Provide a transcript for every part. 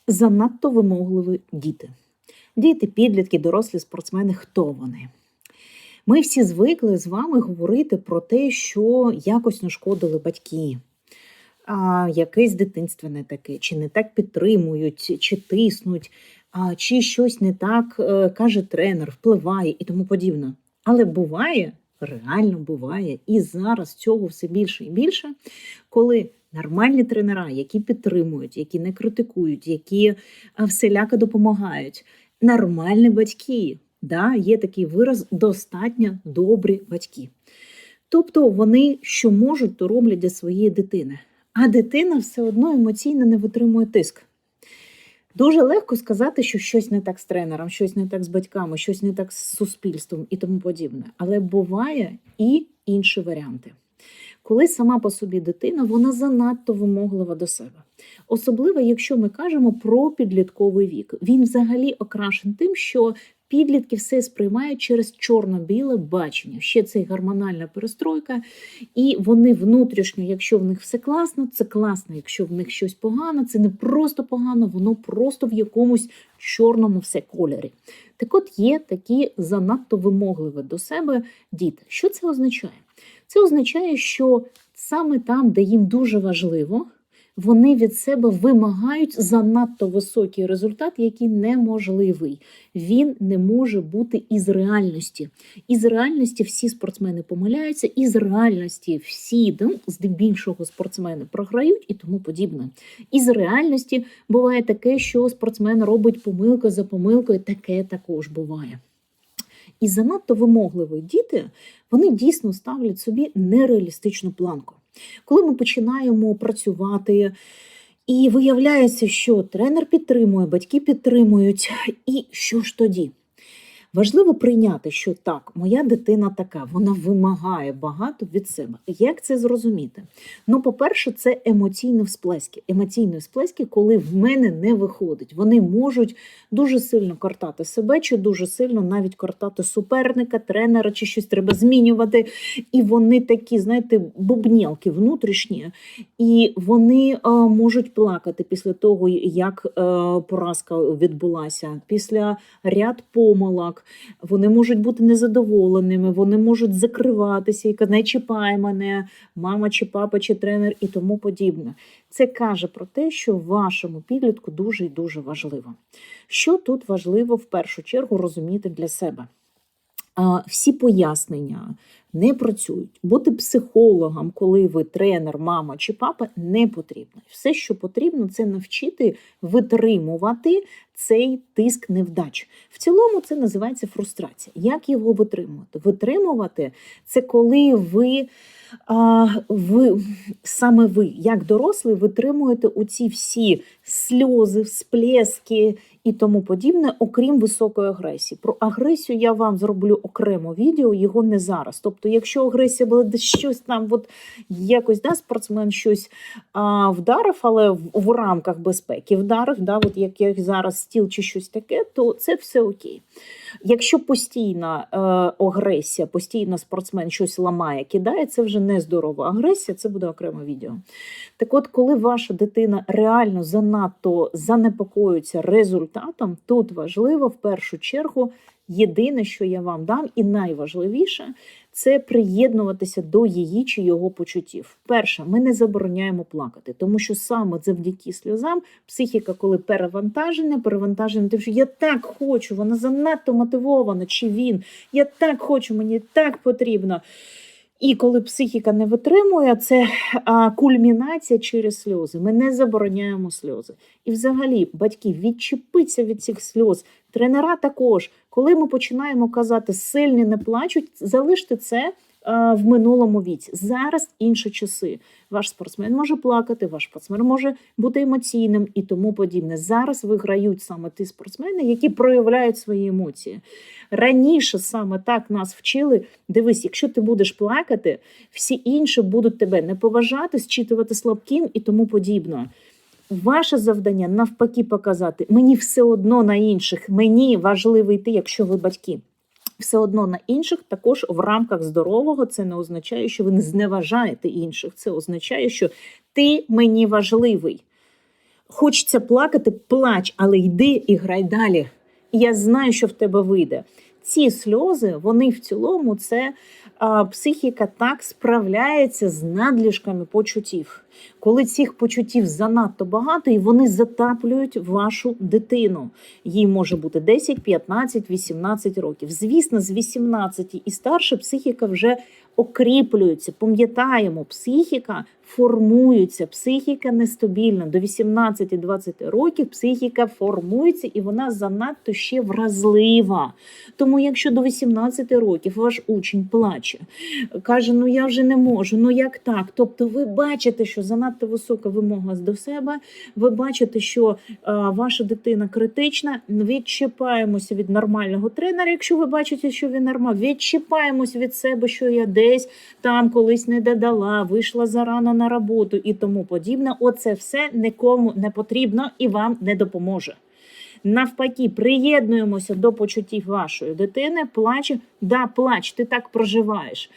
Занадто вимогливі діти. Діти, підлітки, дорослі спортсмени – хто вони? Ми всі звикли з вами говорити про те, що якось нашкодили батьки, якесь дитинство не таке, чи не так підтримують, чи тиснуть, чи щось не так каже тренер, впливає і тому подібне. Але буває, реально буває, і зараз цього все більше і більше, коли нормальні тренера, які підтримують, які не критикують, які всіляко допомагають, нормальні батьки, є такий вираз «достатньо добрі батьки». Тобто вони що можуть, то роблять для своєї дитини. А дитина все одно емоційно не витримує тиск. Дуже легко сказати, що щось не так з тренером, щось не так з батьками, щось не так з суспільством і тому подібне. Але буває і інші варіанти. Коли сама по собі дитина, вона занадто вимоглива до себе. Особливо, якщо ми кажемо про підлітковий вік. Він взагалі окрашен тим, що підлітки все сприймають через чорно-біле бачення. Ще це гормональна перестройка. І вони внутрішньо, якщо в них все класно, це класно. Якщо в них щось погано, це не просто погано, воно просто в якомусь чорному все кольорі. Так от є такі занадто вимогливі до себе діти. Що це означає? Це означає, що саме там, де їм дуже важливо, вони від себе вимагають занадто високий результат, який неможливий. Він не може бути із реальності. Із реальності всі спортсмени помиляються, із реальності всі, здебільшого спортсмени програють і тому подібне. Із реальності буває таке, що спортсмен робить помилку за помилкою, таке також буває. І занадто вимогливі діти, вони дійсно ставлять собі нереалістичну планку. Коли ми починаємо працювати, і виявляється, що тренер підтримує, батьки підтримують, і що ж тоді? Важливо прийняти, що так, моя дитина така, вона вимагає багато від себе. Як це зрозуміти? По-перше, це емоційні всплески. Емоційні всплески, коли в мене не виходить. Вони можуть дуже сильно картати себе, чи дуже сильно навіть картати суперника, тренера, чи щось треба змінювати. І вони такі, бубнєлки внутрішні. І вони можуть плакати після того, як поразка відбулася, після ряд помилок. Вони можуть бути незадоволеними, вони можуть закриватися і казати, не чіпай мене, мама чи папа чи тренер і тому подібне. Це каже про те, що вашому підлітку дуже і дуже важливо. Що тут важливо в першу чергу розуміти для себе? Всі пояснення не працюють. Бути психологом, коли ви тренер, мама чи папа, не потрібно. Все, що потрібно, це навчити витримувати цей тиск невдач. В цілому це називається фрустрація. Як його витримувати? Витримувати – це коли саме ви, як дорослий, витримуєте оці всі сльози, всплески і тому подібне, окрім високої агресії. Про агресію я вам зроблю окремо відео, його не зараз. Тобто, якщо агресія була десь щось там, якось спортсмен щось вдарив, але в рамках безпеки вдарив, як зараз стіл чи щось таке, то це все окей. Якщо постійна агресія, постійно спортсмен щось ламає, кидає, це вже не здорова агресія, це буде окреме відео. Так от, коли ваша дитина реально занадто занепокоюється результатом, тут важливо в першу чергу, єдине, що я вам дам, і найважливіше, це приєднуватися до її чи його почуттів. Перше, ми не забороняємо плакати, тому що саме завдяки сльозам психіка, коли перевантаження тим, що я так хочу, вона занадто мотивована, чи він, я так хочу, мені так потрібно. І коли психіка не витримує, це кульмінація через сльози. Ми не забороняємо сльози. І взагалі, батьки, відчепіться від цих сльоз. Тренера також. Коли ми починаємо казати, сильні не плачуть, залиште це в минулому віці. Зараз інші часи. Ваш спортсмен може плакати, ваш спортсмен може бути емоційним і тому подібне. Зараз виграють саме ті спортсмени, які проявляють свої емоції. Раніше саме так нас вчили. Дивись, якщо ти будеш плакати, всі інші будуть тебе не поважати, зчитувати слабким і тому подібне. Ваше завдання навпаки показати, мені все одно на інших, мені важливо йти, якщо ви батьки. Все одно на інших, також в рамках здорового, це не означає, що ви не зневажаєте інших. Це означає, що ти мені важливий. Хочеться плакати, плач, але йди і грай далі. Я знаю, що в тебе вийде. Ці сльози, вони в цілому, це психіка так справляється з надлишками почуттів. Коли цих почуттів занадто багато, і вони затаплюють вашу дитину. Їй може бути 10, 15, 18 років. Звісно, з 18 і старше психіка вже окріплюється. Пам'ятаємо, психіка формується, психіка нестабільна. До 18-20 років психіка формується і вона занадто ще вразлива. Тому якщо до 18 років ваш учень плаче, каже, ну я вже не можу, ну як так? Тобто ви бачите, що занадто висока вимога до себе, ви бачите, що ваша дитина критична, відчіпаємося від нормального тренера, якщо ви бачите, що він нормальний, відчіпаємось від себе, що я десь там колись не додала, вийшла зарано на роботу і тому подібне. Оце все нікому не потрібно і вам не допоможе. Навпаки, приєднуємося до почуттів вашої дитини, плаче, да, плач, ти так проживаєш.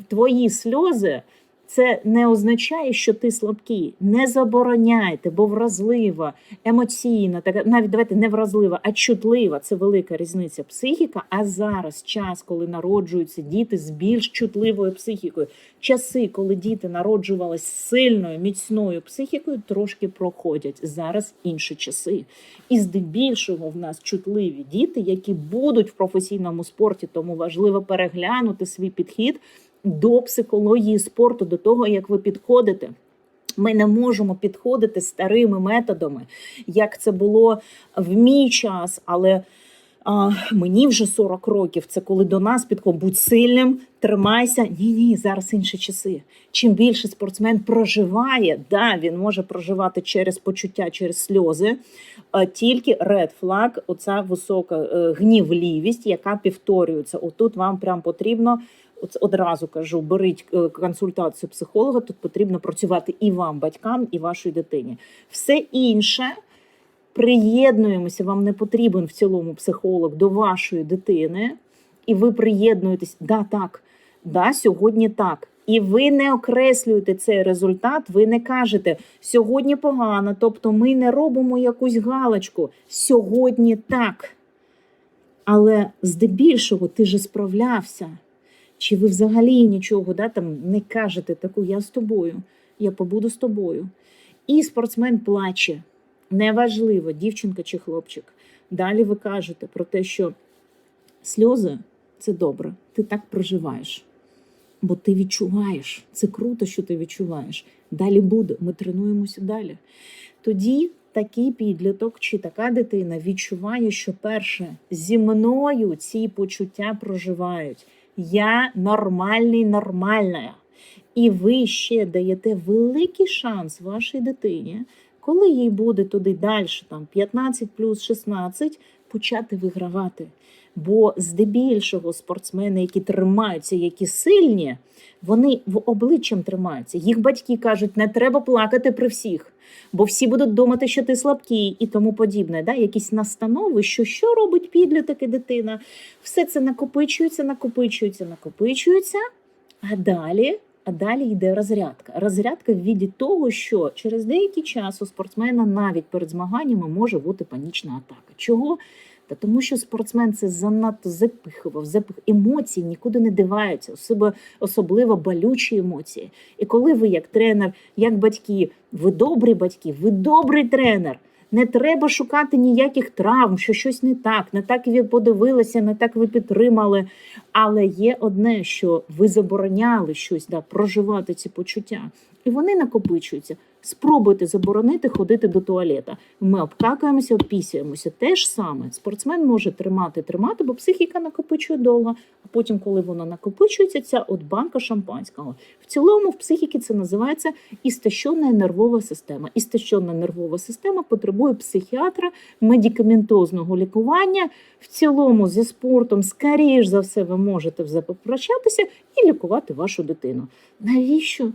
Твої сльози – це не означає, що ти слабкий. Не забороняйте, бо вразлива, емоційна, навіть давайте не вразлива, а чутлива – це велика різниця психіка. А зараз час, коли народжуються діти з більш чутливою психікою. Часи, коли діти народжувались з сильною, міцною психікою, трошки проходять. Зараз інші часи. І здебільшого в нас чутливі діти, які будуть в професійному спорті, тому важливо переглянути свій підхід до психології спорту, до того, як ви підходите. Ми не можемо підходити старими методами, як це було в мій час, але мені вже 40 років. Це коли до нас підходить, будь сильним, тримайся. Ні, зараз інші часи. Чим більше спортсмен проживає, да, він може проживати через почуття, через сльози, тільки red flag, оця висока гнівливість, яка повторюється. Отут вам прям потрібно, одразу кажу, беріть консультацію психолога, тут потрібно працювати і вам, батькам, і вашій дитині. Все інше, приєднуємося, вам не потрібен в цілому психолог до вашої дитини, і ви приєднуєтесь, да, сьогодні так. І ви не окреслюєте цей результат, ви не кажете, сьогодні погано, тобто ми не робимо якусь галочку, сьогодні так. Але здебільшого ти же справлявся. Чи ви взагалі нічого не кажете таку, я з тобою, я побуду з тобою. І спортсмен плаче. Неважливо, дівчинка чи хлопчик. Далі ви кажете про те, що сльози – це добре, ти так проживаєш. Бо ти відчуваєш, це круто, що ти відчуваєш. Далі буде, ми тренуємося далі. Тоді такий підліток чи така дитина відчуває, що перше, зі мною ці почуття проживають. Я нормальний, нормальна. І ви ще даєте великий шанс вашій дитині, коли їй буде туди далі, 15 плюс 16, почати вигравати. Бо здебільшого спортсмени, які тримаються, які сильні, вони в обличчям тримаються. Їх батьки кажуть, не треба плакати при всіх, бо всі будуть думати, що ти слабкий і тому подібне. Да? Якісь настанови, що робить підліток і дитина. Все це накопичується, а далі йде розрядка. Розрядка в віді того, що через деякий час у спортсмена навіть перед змаганнями може бути панічна атака. Чого? Та тому що спортсмен це занадто запихував, емоції нікуди не діваються, особливо болючі емоції. І коли ви як тренер, як батьки, ви добрий тренер, не треба шукати ніяких травм, що щось не так ви подивилися, не так ви підтримали. Але є одне, що ви забороняли щось, проживати ці почуття. І вони накопичуються. Спробуйте заборонити ходити до туалета. Ми обкакаємося, обпісюємося. Те ж саме. Спортсмен може тримати, бо психіка накопичує довго. А потім, коли воно накопичується, ця от банка шампанського. В цілому в психіці це називається істощена нервова система. Істощена нервова система потребує психіатра, медикаментозного лікування. В цілому зі спортом, скоріш за все, ви можете попрощатися і лікувати вашу дитину. Навіщо?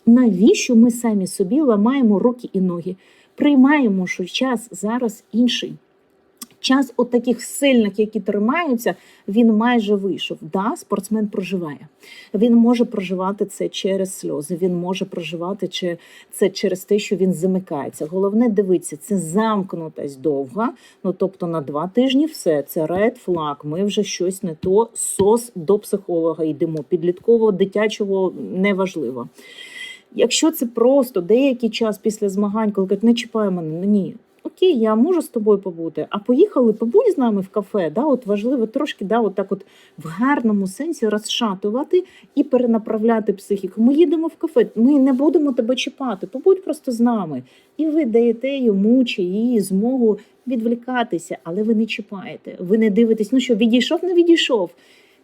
Навіщо ми самі собі ламаємо руки і ноги? Приймаємо, що час зараз інший. Час от таких сильних, які тримаються, він майже вийшов. Да, спортсмен проживає. Він може проживати це через сльози, він може проживати це через те, що він замикається. Головне, дивіться, це замкнутість довга, ну тобто на 2 тижні все, це ред флаг, ми вже щось не то, СОС до психолога йдемо, підліткового, дитячого, неважливо. Якщо це просто деякий час після змагань, коли кажуть, не чіпай мене, ну ні, окей, я можу з тобою побути, а поїхали, побудь з нами в кафе, да, от важливо трошки, да, от так от в гарному сенсі розшатувати і перенаправляти психіку. Ми їдемо в кафе, ми не будемо тебе чіпати, побудь просто з нами. І ви даєте йому чи їй змогу відволікатися, але ви не чіпаєте, ви не дивитесь, ну що, відійшов, не відійшов.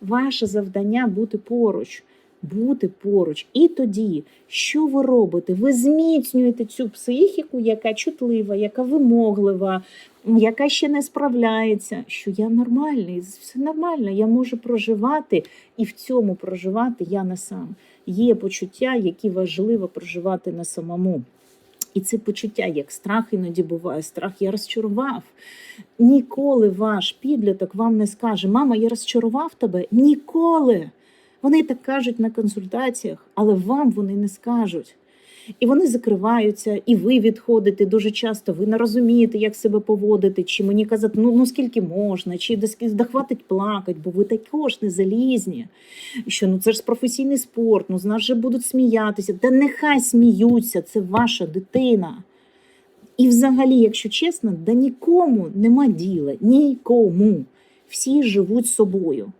Ваше завдання бути поруч. Бути поруч. І тоді, що ви робите? Ви зміцнюєте цю психіку, яка чутлива, яка вимоглива, яка ще не справляється, що я нормальний, все нормально, я можу проживати, і в цьому проживати я не сам. Є почуття, які важливо проживати не самому. І це почуття, як страх іноді буває, страх я розчарував. Ніколи ваш підліток вам не скаже, мама, я розчарував тебе. Ніколи. Вони так кажуть на консультаціях, але вам вони не скажуть. І вони закриваються, і ви відходите дуже часто, ви не розумієте, як себе поводити, чи мені казати, ну скільки можна, чи хватить плакати, бо ви також не залізні. Що, ну це ж професійний спорт, ну з нас же будуть сміятися. Та нехай сміються, це ваша дитина. І взагалі, якщо чесно, да нікому нема діла, нікому. Всі живуть собою.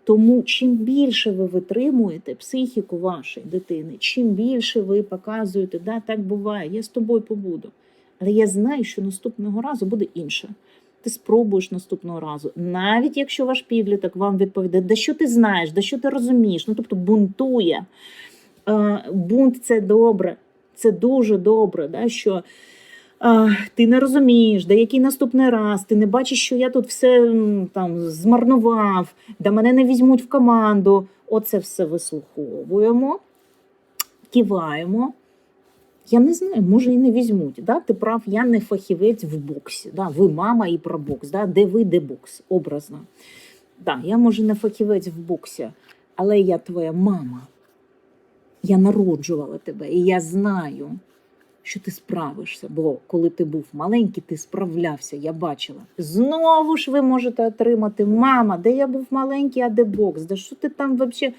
Тому чим більше ви витримуєте психіку вашої дитини, чим більше ви показуєте, да, так буває, я з тобою побуду. Але я знаю, що наступного разу буде інше. Ти спробуєш наступного разу. Навіть якщо ваш підліток вам відповідає, да що ти знаєш, да що ти розумієш, ну тобто бунтує. Бунт – це добре, це дуже добре, да, що ти не розумієш, де який наступний раз, ти не бачиш, що я тут все там змарнував, де мене не візьмуть в команду. Оце все вислуховуємо, киваємо. Я не знаю, може і не візьмуть. Да? Ти прав, я не фахівець в боксі. Да? Ви мама і про бокс. Да? Де ви, де бокс, образно. Да, я, може, не фахівець в боксі, але я твоя мама. Я народжувала тебе, і я знаю, що ти справишся, бо коли ти був маленький, ти справлявся, я бачила. Знову ж ви можете отримати, мама, де я був маленький, а де бокс, да що ти там взагалі?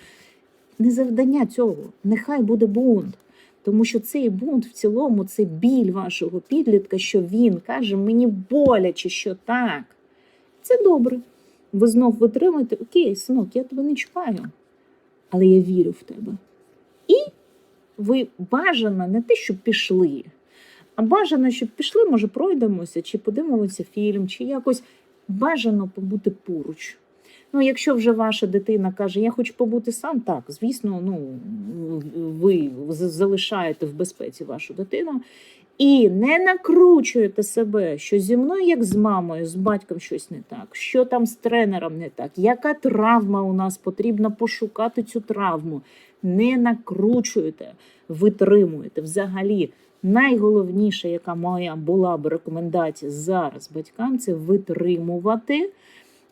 Не завдання цього, нехай буде бунт. Тому що цей бунт в цілому, це біль вашого підлітка, що він каже, мені боляче, що так. Це добре. Ви знов витримуєте, окей, синок, я тебе не чекаю, але я вірю в тебе. І ви бажано не те, щоб пішли, а бажано, щоб пішли, може, пройдемося, чи подивимося фільм, чи якось бажано побути поруч. Ну, якщо вже ваша дитина каже, я хочу побути сам, так, звісно, ну, ви залишаєте в безпеці вашу дитину і не накручуєте себе, що зі мною, як з мамою, з батьком щось не так, що там з тренером не так, яка травма у нас, потрібно пошукати цю травму. Не накручуєте, витримуєте. Взагалі, найголовніше, яка моя була б рекомендація зараз батькам, це витримувати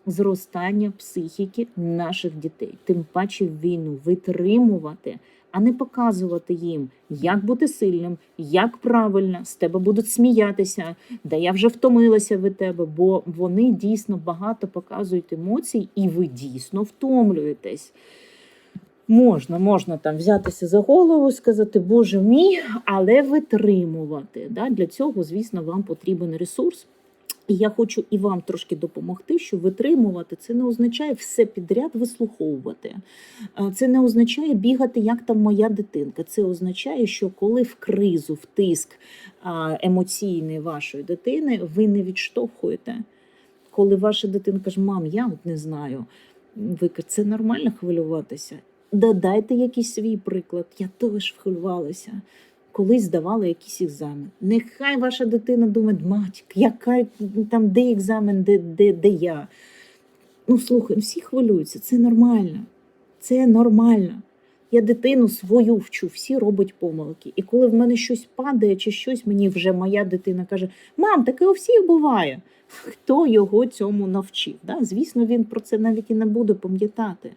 зростання психіки наших дітей. Тим паче в війну витримувати, а не показувати їм, як бути сильним, як правильно, з тебе будуть сміятися, да я вже втомилася від тебе, бо вони дійсно багато показують емоцій, і ви дійсно втомлюєтесь. Можна там взятися за голову, сказати, Боже мій, але витримувати. Да? Для цього, звісно, вам потрібен ресурс. І я хочу і вам трошки допомогти, що витримувати – це не означає все підряд вислуховувати. Це не означає бігати, як там моя дитинка. Це означає, що коли в кризу, в тиск емоційний вашої дитини, ви не відштовхуєте. Коли ваша дитина каже, мам, я от не знаю, ви кажете, це нормально хвилюватися? Додайте якийсь свій приклад. Я теж хвилювалася. Колись здавала якийсь екзамен. Нехай ваша дитина думає, матік, яка там, де екзамен, де я. Ну, слухай, всі хвилюються, це нормально. Це нормально. Я дитину свою вчу, всі роблять помилки. І коли в мене щось падає чи щось, мені вже моя дитина каже: мам, таке у всіх буває. Хто його цьому навчив? Да? Звісно, він про це навіть і не буде пам'ятати.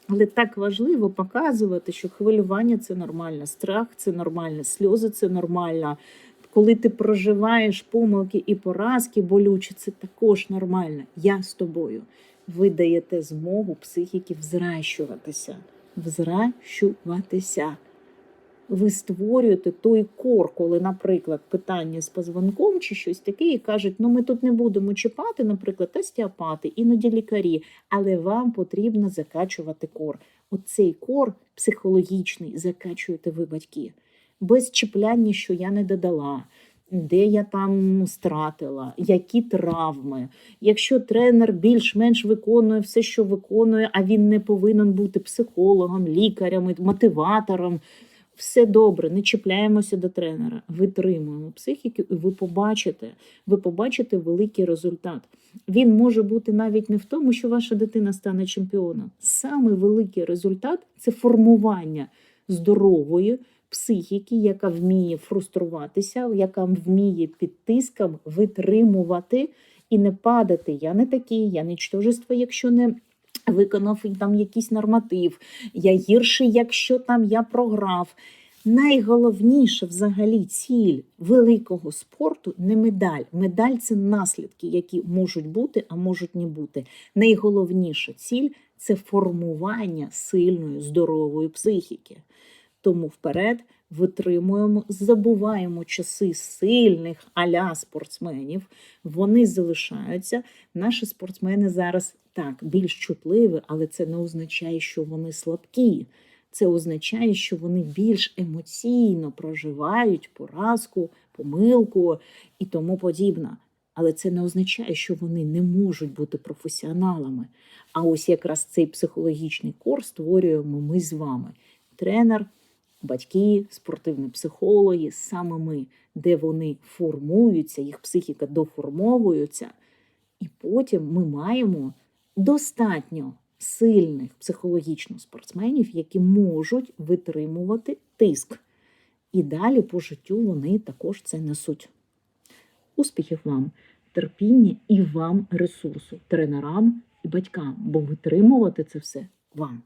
Але так важливо показувати, що хвилювання – це нормально, страх – це нормально, сльози – це нормально. Коли ти проживаєш помилки і поразки болючі, це також нормально. Я з тобою. Ви даєте змогу психіки взращуватися. Ви створюєте той кор, коли, наприклад, питання з позвонком чи щось таке, і кажуть, ми тут не будемо чіпати, наприклад, остеопати, іноді лікарі, але вам потрібно закачувати кор. Оцей кор психологічний закачуєте ви, батьки. Без чіпляння, що я не додала, де я там стратила, які травми. Якщо тренер більш-менш виконує все, що виконує, а він не повинен бути психологом, лікарем, мотиватором, все добре, не чіпляємося до тренера, витримуємо психіку, і ви побачите великий результат. Він може бути навіть не в тому, що ваша дитина стане чемпіоном. Саме великий результат – це формування здорової психіки, яка вміє фруструватися, яка вміє під тиском витримувати і не падати. Я не такий, я нічтожество, якщо не виконав там якийсь норматив, я гірший, якщо там я програв. Найголовніше взагалі ціль великого спорту не медаль. Медаль – це наслідки, які можуть бути, а можуть не бути. Найголовніша ціль – це формування сильної, здорової психіки. Тому вперед витримуємо, забуваємо часи сильних а-ля спортсменів. Вони залишаються. Наші спортсмени зараз так, більш чутливі, але це не означає, що вони слабкі. Це означає, що вони більш емоційно проживають поразку, помилку і тому подібне. Але це не означає, що вони не можуть бути професіоналами. А ось якраз цей психологічний кор створюємо ми з вами. Тренер, батьки, спортивні психологи, саме ми, де вони формуються, їх психіка доформовується, і потім ми маємо достатньо сильних психологічно спортсменів, які можуть витримувати тиск. І далі по життю вони також це несуть. Успіхів вам, терпіння і вам ресурсу, тренерам і батькам, бо витримувати це все вам.